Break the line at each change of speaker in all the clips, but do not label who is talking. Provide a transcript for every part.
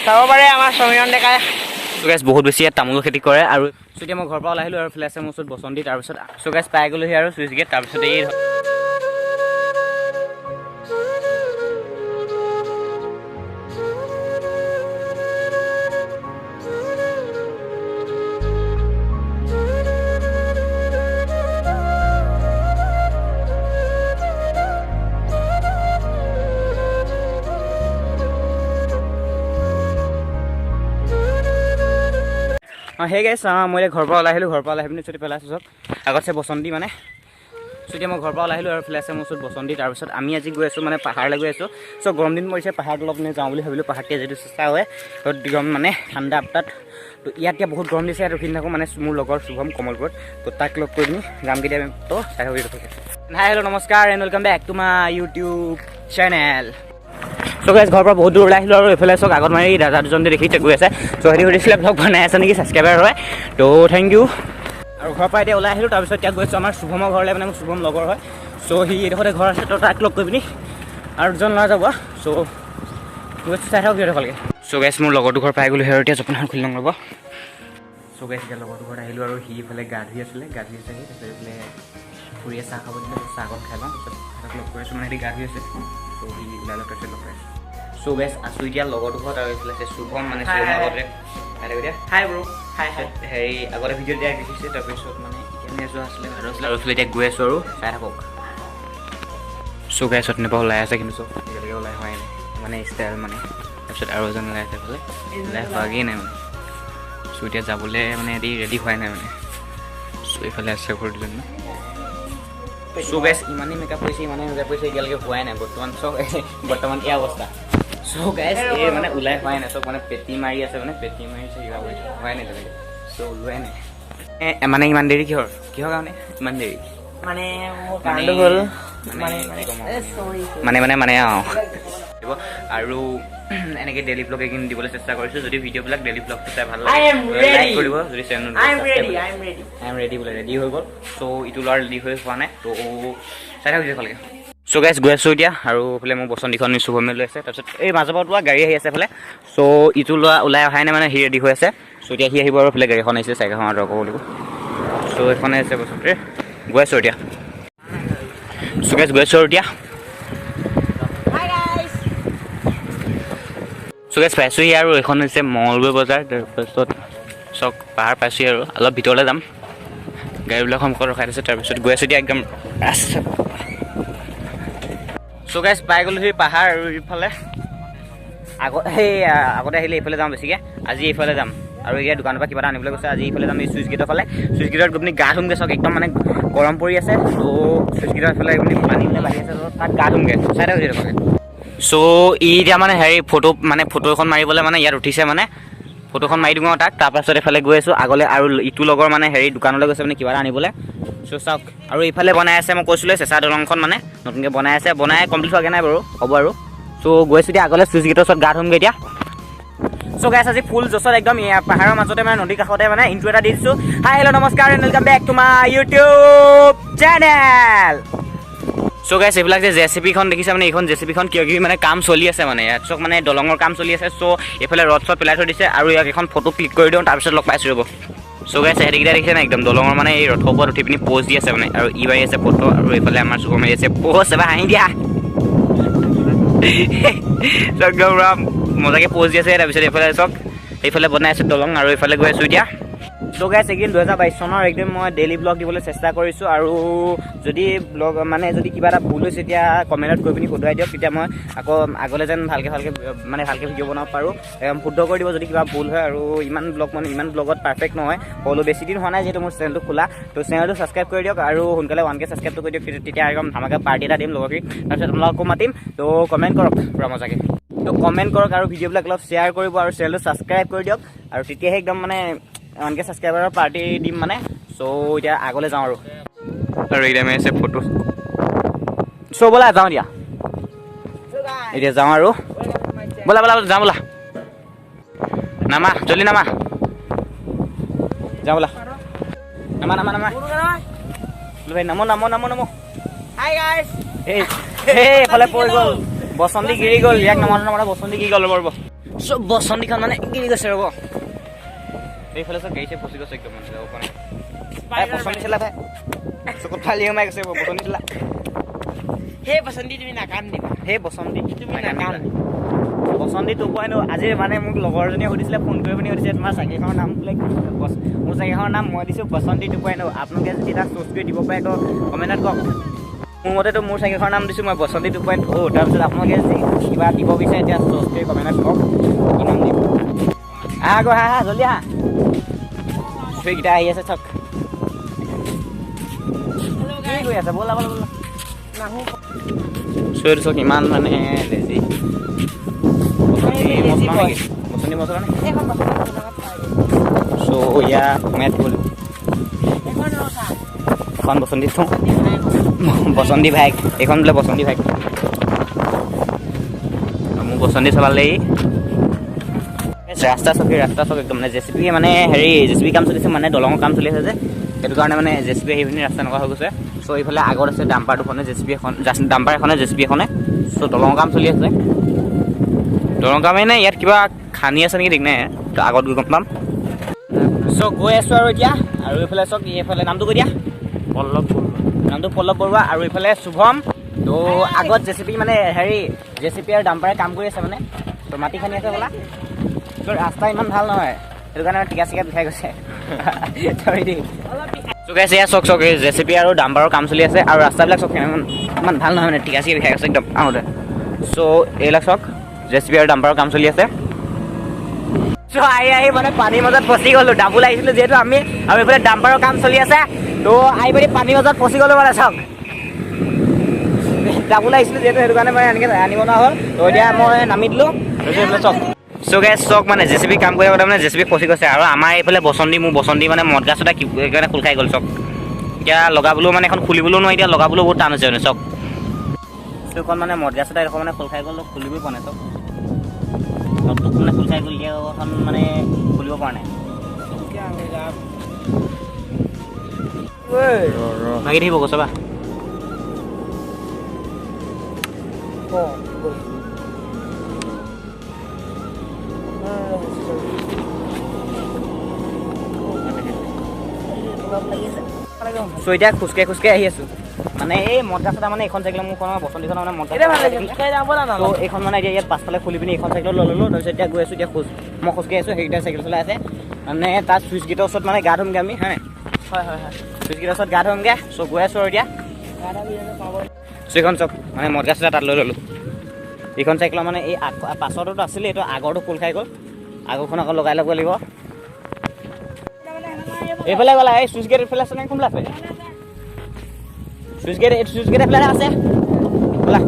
চাব পাৰে আমাৰ সমীৰণ ডেকাই
গাইছ বহুত বেছি ইয়াত তামোল খেতি কৰে আৰু এতিয়া মই ঘৰৰ পৰা ওলাই আহিলোঁ আৰু ফেলে আছে মোৰ ওচৰত বসন্তী তাৰপিছত গাইছ পাই গ'লোহি আৰু চুইচ গেট তাৰপিছত এই সেই গাইছ মই ঘৰৰ পৰা ওলাই আহিলোঁ ঘৰৰ পৰা ওলাই আহি পিনি চুটি পেলাইছোঁ চব আগত আছে বসন্তী মানে এতিয়া মই ঘৰৰ পৰা ওলাই আহিলোঁ আৰু ফেলে আছে মোৰ ওচৰত বসন্তী তাৰপিছত আমি আজি গৈ আছোঁ মানে পাহাৰলৈ গৈ আছোঁ চ' গৰম দিন পৰিছে পাহাৰত অলপ যাওঁ বুলি ভাবিলোঁ পাহাৰতে যিটো চেষ্টা হয় গৰম মানে ঠাণ্ডা তাত তো ইয়াত এতিয়া বহুত গৰম দিছে ইয়াত ৰখি থাকোঁ মানে মোৰ লগৰ শুভম কমলপুৰত তো তাক লগ কৰি পিনি যাম কেতিয়া তো চাই থাকি থাকে হাই হেল্ল' নমস্কাৰ and welcome back to my YouTube channel so' guys ঘৰৰ পৰা বহুত দূৰ ওলাই আহিলোঁ আৰু এইফালে চাওক আগত মানে দাদা দুজন দেখিছে গৈ আছে চ' সিহঁতি সুধিছিলে ব্লগ বনাই আছে নেকি ছাবস্ক্ৰাইবাৰ হয় তো থেংক ইউ আৰু ঘৰৰ পৰা এতিয়া ওলাই আহিলোঁ তাৰপিছত এতিয়া গৈছোঁ আমাৰ শুভমৰ ঘৰলৈ মানে মোৰ শুভম লগৰ হয় চ' সি এইডোখৰতে ঘৰ আছে তো তাক লগ কৰি পিনি আৰু দুজন ল'ৰা যাব চ' গৈছোঁ চাই থাকক সিহঁতে ভালকৈ চ' গাইছ মোৰ লগৰটো ঘৰ পাই গ'লোঁ আৰু এতিয়া জপনাখন খুলি লওঁ ৰ'ব চ' গাইছ এতিয়া লগৰটো ঘৰত আহিলোঁ আৰু সি ইফালে গা ধুই আছিলে গা ধুই আছে তাৰপিছত এইফালে খুৰীয়ে চাহ খাব দিলে চাহ অকণ খাই লওঁ তাৰপিছত সিহঁতক লগ কৰি আছোঁ মানে সিহঁতি গা ধুই আছে চ' সি ওলাই লগ তাৰপিছত লগ কৰি আছোঁ চ' গাইছ আছোঁ এতিয়া লগৰটো ঘৰত আৰু এইফালে আছে শুভম মানে শুভম আগতে হাই ব্ৰ' হাই হাই হেৰি আগতে ভিডিঅ' দিয়া দেখিছে তাৰপিছত মানে এতিয়া যোৱা আছিলে আৰু এইফালে এতিয়া গৈ আছোঁ আৰু চাই থাকক চ' গাইছ অথনিৰপৰা ওলাই আছে কিন্তু চব এতিয়ালৈকে ওলাই হোৱাই নাই মানে ষ্টাইল মানে তাৰপিছত আৰু এজন ওলাই আছে এইফালে ওলাই হোৱাগেই নাই মানে চ' এতিয়া যাবলৈ মানে এটি ৰেডি হোৱাই নাই মানে চ' এইফালে আছে ঘৰ দুজন চ' গাইছ ইমানেই মেকআপ কৰিছে এতিয়ালৈকে হোৱাই নাই বৰ্তমান এই অৱস্থা চ' গাইছ এই মানে ওলাই হোৱাই নাই চব মানে পেটি মাৰি আছে মানে পেটি মাৰিছে কিবা কৰিছে হোৱাই নাই তেনেকৈ চ' ওলোৱাই নাই মানে ইমান দেৰি কিহৰ কাৰণে ইমান দেৰি
মানে মোৰ কাৰণটো হ'ল
মানে আৰু এনেকৈ ডেইলি ব্লগ এইখিনি দিবলৈ চেষ্টা কৰিছোঁ যদি ভিডিঅ'বিলাক ডেইলি ব্লগটো চাই ভাল লাগে লাইক কৰিব যদি চেনেল আই এম ৰেডি বোলে ৰেডি হৈ গ'ল চ' ইটো ল'ৰা ৰেডি হৈ হোৱা নাই তো চাই থাকক ভালকৈ চ' গাইছ গৈ আছোঁ এতিয়া আৰু এইফালে মোৰ বসন্তীখন শুভমে লৈ আছে তাৰপিছত এই মাজৰ পৰা গাড়ী আহি আছে এইফালে চ' ইটো ল'ৰা ওলাই অহাই নাই মানে সি ৰেডি হৈ আছে চ' এতিয়া সি আহিব আৰু এইফালে গাড়ীখন আহিছে চাইকেলখন আৰু ক'ব লাগিব চ' এইখনে আছে বস্তুটোৱে গৈ আছোঁ এতিয়া চ' গাইছ গৈ আছোঁ আৰু এতিয়া চ' গাইছ পাইছোঁহি আৰু এইখন হৈছে মঙলদৈ বজাৰ তাৰপিছত চক পাহাৰ পাইছোঁহি আৰু অলপ ভিতৰলৈ যাম গাড়ীবিলাক সন্মুখত ৰখাই দিছে তাৰপিছত গৈ আছোঁ এতিয়া একদম চ' গাইছ পাই গ'লোঁ সেই পাহাৰ আৰু ইফালে আগতে আহিলে এইফালে যাওঁ বেছিকৈ আজি এইফালে যাম আৰু এতিয়া দোকানৰ পৰা কিবা এটা আনিবলৈ গৈছে আজি এইফালে যাম এই চুইচ গেটৰ ফালে চুইচ গেটত গৈ পিনি গা ধুমগৈ চাওক একদম মানে গৰম পৰি আছে ত' চুইচ গেটৰ ফালে গৈ পিনি পানী মানে বাঢ়ি আছে তাত গা ধুমগৈ চাই থাকক চ' ই এতিয়া মানে হেৰি ফটো এখন মাৰিবলৈ মানে ইয়াত উঠিছে মানে ফটোখন মাৰি দিওঁ আৰু তাক তাৰপাছত এইফালে গৈ আছোঁ আগলৈ আৰু ইটো লগৰ মানে হেৰি দোকানলৈ গৈছে মানে কিবা এটা আনিবলৈ চ' চাওক আৰু এইফালে বনাই আছে মই কৈছিলোঁ চেঁচা দলংখন মানে নতুনকৈ বনাই কমপ্লিট হোৱাগৈ নাই বাৰু হ'ব আৰু চ' গৈছোঁ এতিয়া আগলৈ চুইচ গেটৰ ওচৰত গা ধুমগৈ এতিয়া চ' গাইছ আজি ফুল জছত একদম পাহাৰৰ মাজতে মানে নদীৰ কাষতে মানে ইণ্ট্ৰ এটা দি দিছোঁ হাই হেল্ল' নমস্কাৰ and welcome back to my YouTube channel so' guys এইবিলাক যে জেচিপিখন দেখিছে মানে এইখন জেচিপিখন কিয় মানে কাম চলি আছে মানে ইয়াত চক মানে দলঙৰ কাম চলি আছে চ' এইফালে ৰড চড পেলাই থৈ দিছে আৰু ইয়াক এখন ফটো ক্লিক কৰি দিওঁ তাৰপিছত লগ পাইছোঁ ৰ'ব চ' গাইছ হেৰিকেইটা দেখিছে নাই একদম দলঙৰ মানে এই ৰথৰ ওপৰত উঠি পিনি প'জ দি আছে মানে আৰু ই মাৰি আছে ফটো আৰু এইফালে আমাৰ চুপ মাৰি আছে প'জ এবাৰ হাঁহি দিয়া একদম মজাকৈ প'জ দি আছে তাৰপিছত এইফালে চক এইফালে বনাই আছে দলং আৰু এইফালে গৈ আছোঁ এতিয়া চ' গাইছ এইকেইদিন 2022 চনৰ একদম মই ডেইলি ব্লগ দিবলৈ চেষ্টা কৰিছোঁ আৰু যদি ব্লগ মানে যদি কিবা এটা ভুল হৈছে এতিয়া কমেণ্টত গৈ পিনি শুধৰাই দিয়ক তেতিয়া মই আকৌ আগলৈ যেন ভালকৈ ভিডিঅ' বনাব পাৰোঁ শুদ্ধ কৰি দিব যদি কিবা ভুল হয় আৰু ইমান ব্লগত পাৰফেক্ট নহয় হ'লেও বেছি দিন হোৱা নাই যিহেতু মোৰ চেনেলটো খোলা তো চেনেলটো ছাবস্ক্ৰাইব কৰি দিয়ক আৰু সোনকালে 1K ছাবস্ক্ৰাইবটো কৰি দিয়ক তেতিয়া একদম ধামাকা পাৰ্টি এটা দিম লগৰখিনি তাৰপিছত তোমালোকো মাতিম তো কমেণ্ট কৰক পূৰা মজাকৈ তো কমেণ্ট কৰক আৰু ভিডিঅ'বিলাক অলপ শ্বেয়াৰ কৰিব আৰু চেনেলটো ছাবস্ক্ৰাইব কৰি দিয়ক আৰু তেতিয়াহে একদম মানে 1K ছাবস্ক্ৰাইবাৰৰ পাৰ্টি দিম মানে চ' এতিয়া আগলৈ যাওঁ আৰু এতিয়া আমি আছে ফটো চ' ব'লা যাওঁ এতিয়া যাওঁ আৰু ব'লা যাওঁ ব'লা নামা জলদি নামা যাওঁ ব'লা নামা ভাই নামো
হাই গাইছ
এইফালে পৰি গ'ল বসন্তি গিৰি গ'ল ইয়াক নমাৰ বসন্তি গিৰি গ'ল ৰ'ব চব বসন্তিখন মানে গিৰি গৈছে ৰ'ব এইফালে চব গাড়ীছে ফচি গৈছে একদম মানে যাব পৰা নাই বসন্তি চলা ভাই চকুত ফালি সোমাই গৈছে বসন্তি চলা
সেই বসন্তি তুমি নাকাম দিবা
সেই বসন্তি
তুমি নাকাম
বসন্তি 2.0 আজি মানে মোক লগৰজনীয়ে সুধিছিলে ফোন কৰি পিনি সুধিছে তোমাৰ চাইকেলখনৰ নাম বোলে মোৰ চাইকেলখনৰ নাম মই দিছোঁ বসন্তি 2.0 আপোনালোকে যদি তাক চ'জ কৰি দিব পাৰে তো কমেণ্টত কওক মোৰ মতেতো মোৰ চাইকেলখনৰ নাম দিছোঁ মই বসন্তি 2.0 তাৰপিছত আপোনালোকে কিবা দিব বিচাৰে এতিয়া চ'জ কৰি কমেণ্টত কওক কি নাম দিব আকৌ হা জলদি আহা সেইকেইটা আহি আছে চক কি কৰি আছে ব'লা ব'লা ব'লা
নাহো
চৈৰ চক ইমান মানে লেজি বসন্তি মছলা নে চ' ইয়া মেট গ'লোঁ এখন বসন্তি থওঁ বসন্তি ভাইক এইখন বোলে বসন্তি ভাইক মোক বসন্তি চলালেই ৰাস্তা চক একদম মানে জেচিপি মানে হেৰি জেচিপি কাম চলিছে মানে দলঙৰ কাম চলি আছে যে সেইটো কাৰণে মানে জেচিপি আহি পিনি ৰাস্তা এনেকুৱা হৈ গৈছে চ' এইফালে আগত আছে ডাম্পাৰ দুখনে জেচিপি এখন ডাম্পাৰ এখনে জেচিপি এখনে চ' দলঙৰ কাম চলি আছে দলঙৰ কামেই নাই ইয়াত কিবা খানি আছে নেকি ঠিক নাই তো আগত গৈ গম পাম চ' গৈ আছোঁ আৰু এতিয়া আৰু এইফালে চক এইফালে নামটো কৈ দিয়া পল্লৱ নামটো পল্লৱ বৰুৱা আৰু এইফালে শুভম তো আগত জেচিপি মানে হেৰি জেচিপি আৰু ডাম্পাৰে কাম কৰি আছে মানে তো মাটি খানি আছে বোলা তো ৰাস্তা ইমান ভাল নহয় সেইটো কাৰণে টিকা চিকা বিষাই গৈছে চৰি দেই চুকাইছে এয়া চক চক জেচিপি আৰু ডাম্পাৰৰ কাম চলি আছে আৰু ৰাস্তাবিলাক চক ইমান ভাল নহয় মানে টিকা চিকা বিষাই গৈছে একদম আহোঁতে চ' এইবিলাক চক জেচিপি আৰু ডাম্পাৰৰ কাম চলি আছে চ' আহি মানে পানীৰ মাজত ফচি গ'লোঁ ডাবুল আহিছিলোঁ যিহেতু আমি আৰু এইফালে ডাম্পাৰৰ কাম চলি আছে তো আহি পানি পানীৰ মাজত ফচি গ'লোঁ মানে চক ডাবুল আহিছিলোঁ যিহেতু সেইটো কাৰণে মই এনেকৈ আনিব নোৱাৰা হ'ল তো এতিয়া মই নামি দিলোঁ এইফালে চক চ' গাইছ চক মানে জেচিপি কাম কৰি আগতে মানে জেচিপি ফচি গৈছে আৰু আমাৰ এইফালে মোৰ বসন্তি মানে মদগাছ এটা সেইকাৰণে খোল খাই গ'ল চক এতিয়া লগাবলৈও মানে এখন খুলিবলৈও নোৱাৰি এতিয়া লগাবলৈও বহুত টান হৈছে মানে চক চকখন মানে মদগাছ এটা এখন মানে খোল খাই গ'ল খুলিবই পোৱা নাই চক নতুন মানে খোল খাই গ'ল এতিয়া এখন মানে খুলিব পৰা নাই ভাগি থাকিব কৈছে বা চ' এতিয়া খোজকাঢ়ি আহি আছোঁ মানে এই মদগাছ এটা মানে এইখন চাইকেল মোৰ বসন্তিখন মানে মদগাছ তো এইখন মানে এতিয়া ইয়াত পাছফালে খুলি পিনি এইখন চাইকেলত লৈ ল'লোঁ তাৰপিছত এতিয়া গৈ আছোঁ এতিয়া মই খোজকাঢ়ি আছোঁ সেইকেইটা চাইকেল চলাই আছে মানে তাত চুইচ গেটৰ ওচৰত মানে গা ধুমগৈ আমি হয় হয় চুইচ গেটৰ ওচৰত গা ধুমগৈ চ' গৈ আছোঁ আৰু এতিয়া চ' এইখন চব মানে মদগাছ এটা তাত লৈ ল'লোঁ এইখন চাইকেলৰ মানে এই পাছৰটোতো আছিলে এইটো আগৰটো খোল খাই গ'ল আগৰখন আকৌ লগাই ল'ব লাগিব এইফালে গ'লা এই চুইচ গেট এইফালে আছে নে কোনফালে আছে চুইচ গেট এইফালে আছে ব'লা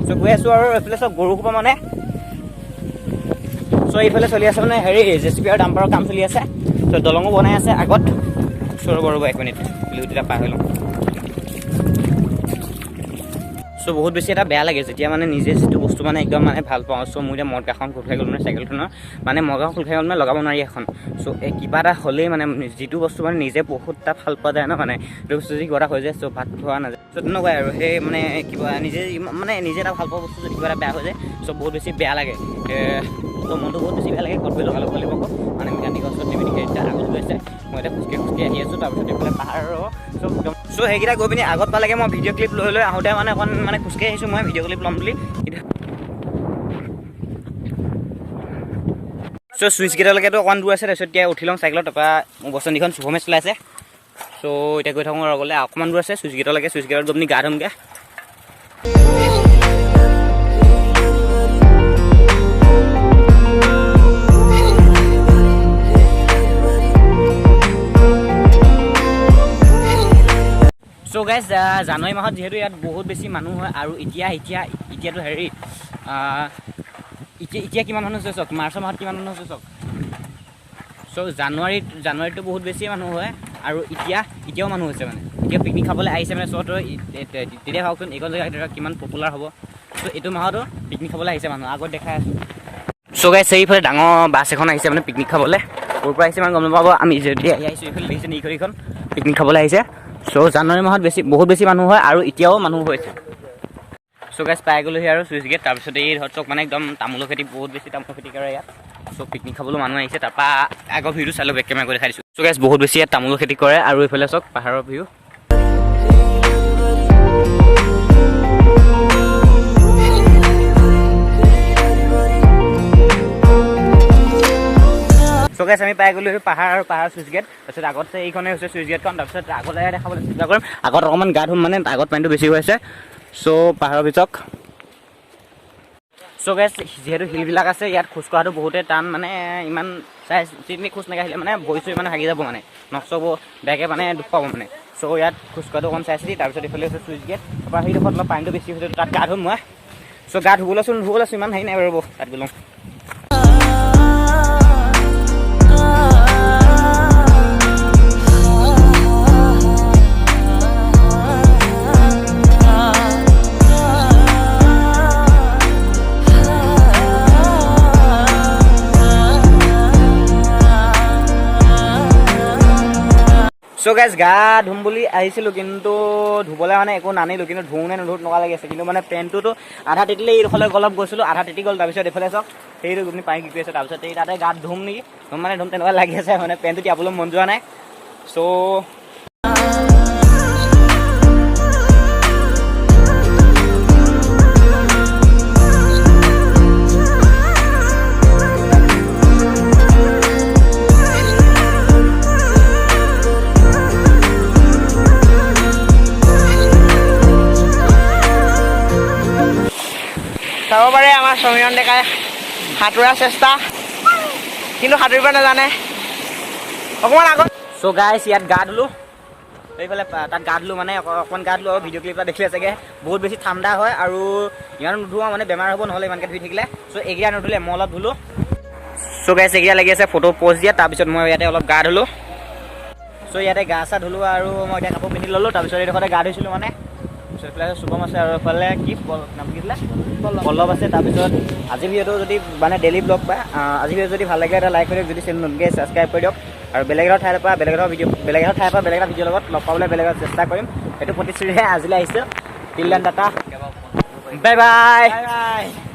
চ' গৈ আছোঁ আৰু এইফালে চব গৰু সোপা মানে চ' এইফালে চলি আছে মানে হেৰি জেচিপি আৰু ডাম্পাৰৰ কাম চলি আছে চ' দলঙো বনাই আছে আগত চ' ৰ'ব 1 মিনিট বিলুটিটা পাৰ হৈ লওঁ চ' বহুত বেছি এটা বেয়া লাগে যেতিয়া মানে নিজে যিটো বস্তু মানে একদম মানে ভাল পাওঁ চ' মোৰ এতিয়া মদগাখন খোল খাই গ'ল মানে চাইকেলখনৰ মানে মদগাখন খোল খাই গ'ল মানে লগাব নোৱাৰি এখন চ' কিবা এটা হ'লেই মানে যিটো বস্তু মানে নিজে বহুত এটা ভাল পোৱা যায় ন মানে সেইটো বস্তু যদি কিবা এটা হৈ যায় চ' ভাত খোৱা নাযায় চ' তেনেকুৱাই আৰু সেই মানে কিবা নিজে এটা ভাল পোৱা বস্তু যদি কিবা এটা বেয়া হৈ যায় চ' বহুত বেছি বেয়া লাগে ত' মনটো বহুত বেছি বেয়া লাগে ক'ত লগাব লাগিব মানে মেকানিকৰ ওচৰত নিবি এতিয়া আগত গৈছে মই এতিয়া খোজকাঢ়ি আহি আছোঁ তাৰপিছত এইফালে পাহাৰৰ চব একদম চ' সেইকেইটা গৈ পিনি আগত পালেগৈ মই ভিডিঅ' ক্লিপ লৈ আহোঁতে মানে অকণ মানে খোজকাঢ়ি আহিছোঁ মই ভিডিঅ' ক্লিপ ল'ম বুলি চ' চুইচ গেটলৈকেতো অকণমান দূৰ আছে তাৰপিছত এতিয়া উঠি লওঁ চাইকেলত তাৰপৰা মোৰ বসন্তিখন শুভমে চলাইছে চ' এতিয়া গৈ থাকোঁ আৰু গ'লে অকণমান দূৰ আছে চুইচ গেটলৈকে চুইচ গেটত গৈ পিনি গা ধুমগৈ চ' গাইজ জানুৱাৰী মাহত যিহেতু ইয়াত বহুত বেছি মানুহ হয় আৰু এতিয়াতো হেৰি এতিয়া কিমান মানুহ হৈছে চাওক মাৰ্চৰ মাহত কিমান মানুহ হৈছে চাওক চ' জানুৱাৰীতটো বহুত বেছি মানুহ হয় আৰু এতিয়াও মানুহ হৈছে মানে এতিয়া পিকনিক খাবলৈ আহিছে মানে চ' তেতিয়া ভাবকচোন এইখন জেগা কিমান পপুলাৰ হ'ব চ' এইটো মাহতো পিকনিক খাবলৈ আহিছে মানুহ আগত দেখাই আছোঁ চ' গাইজ এইফালে ডাঙৰ বাছ এখন আহিছে মানে পিকনিক খাবলৈ ক'ৰ পৰা আহিছে মানে গম নাপাব আমি যেতিয়া আহিছোঁ এইফালে দেখিছে নিখৰিখন পিকনিক খাবলৈ আহিছে চ' জানুৱাৰী মাহত বহুত বেছি মানুহ হয় আৰু এতিয়াও মানুহ হৈছে চ' গাইছ পাই গ'লোহি আৰু চুইচ গেট তাৰপিছত এই ধৰক মানে একদম তামোলৰ খেতি বহুত বেছি তামোলৰ খেতি কৰে ইয়াত চ' পিকনিক খাবলৈ মানুহ আহিছে তাৰপৰা আগৰ ভিউটো চালোঁ বেক কেমেৰা কৰি দেখাই দিছোঁ চ' গাইছ বহুত বেছি ইয়াত তামোলৰ খেতি কৰে আৰু এইফালে চাওক পাহাৰৰ ভিউ চ' গাইছ আমি পাই গ'লো পাহাৰ আৰু পাহাৰ চুইচ গেট তাৰপিছত আগতে এইখনে হৈছে চুইচ গেটখন তাৰপিছত আগলৈ দেখাবলৈ চেষ্টা কৰিম আগত অকণমান গা ধুম মানে আগত পানীটো বেছি হৈ আছে চ' পাহাৰৰ ভিতৰত চ' গাইছ যিহেতু শিলবিলাক আছে ইয়াত খোজ কঢ়াটো বহুতে টান মানে ইমান চাই চিনি খোজ নাকাঢ়িলে মানে ভৰি চৰি মানে হাগি যাব মানে নচব বেগে মানে দুখ পাব মানে চ' ইয়াত খোজ কঢ়াটো অকণ চাই চিতি তাৰপিছত এইফালে হৈছে চুইচ গেট তাৰপৰা সেইডোখৰত অলপ পানীটো বেছি হৈছে তাত গা ধুম মই চ' গা ধুবলৈচোন ইমান হেৰি নাই বাৰু তাত গ'লোঁ চ' গাইছ গা ধুম বুলি আহিছিলোঁ কিন্তু ধুবলৈ মানে একো নানিলোঁ কিন্তু ধুওঁ নে নুধুত নকা লাগি আছে কিন্তু মানে পেণ্টটোতো আধা তিতিলে এইডোখৰলৈ অলপ গৈছিলোঁ আধা তিতি গ'ল তাৰপিছত এইফালে চাওক সেইটো আপুনি পানী কি কৰি আছে তাৰপিছত এই তাতে গাত ধুম নেকি ধুম তেনেকুৱা লাগি আছে মানে পেণ্টটো তিয়াবলৈ মন যোৱা নাই চ'
চাব পাৰে আমাৰ সমীৰণ ডেকাই সাঁতোৰাৰ চেষ্টা কিন্তু সাঁতুৰিব নাজানে অকণমান আগত
চ' গাইছ ইয়াত গা ধুলোঁ এইফালে তাত গা ধুলোঁ মানে অকণমান গা ধুলোঁ আৰু ভিডিঅ' ক্লিপ এটা দেখিলে চাগে বহুত বেছি ঠাণ্ডা হয় আৰু ইমান নুধুৱা মানে বেমাৰ হ'ব নহ'লে ইমানকৈ ধুই থাকিলে চ' এইকেইটা নুধুলে মই অলপ ধুলোঁ চ' গাইছ এইকেইটা লাগি আছে ফটো প'ষ্ট দিয়া তাৰপিছত মই ইয়াতে অলপ গা ধুলোঁ চ' ইয়াতে গা চা ধুলোঁ আৰু মই এতিয়া কাপোৰ পিন্ধি ল'লোঁ তাৰপিছত এইডোখৰতে গা ধুইছিলোঁ মানে এইফালে শুভম আছে আৰু এইফালে কি নাম কি আছিলে পল্লৱ আছে তাৰপিছত আজি ভিডিঅ'টো যদি মানে ডেইলি ব্লগ পায় আজি ভিডিঅ' যদি ভাল লাগে এটা লাইক কৰি দিয়ক যদি চেনেল নতুনকৈ ছাবস্ক্ৰাইব কৰি দিয়ক আৰু বেলেগ এটা ঠাইৰ পৰা বেলেগ এটা ভিডিঅ'ৰ লগত লগ পাবলৈ বেলেগত চেষ্টা কৰিম সেইটো প্ৰতিশ্ৰুতিহে আজিলৈ আহিছোঁ till then tata bye bye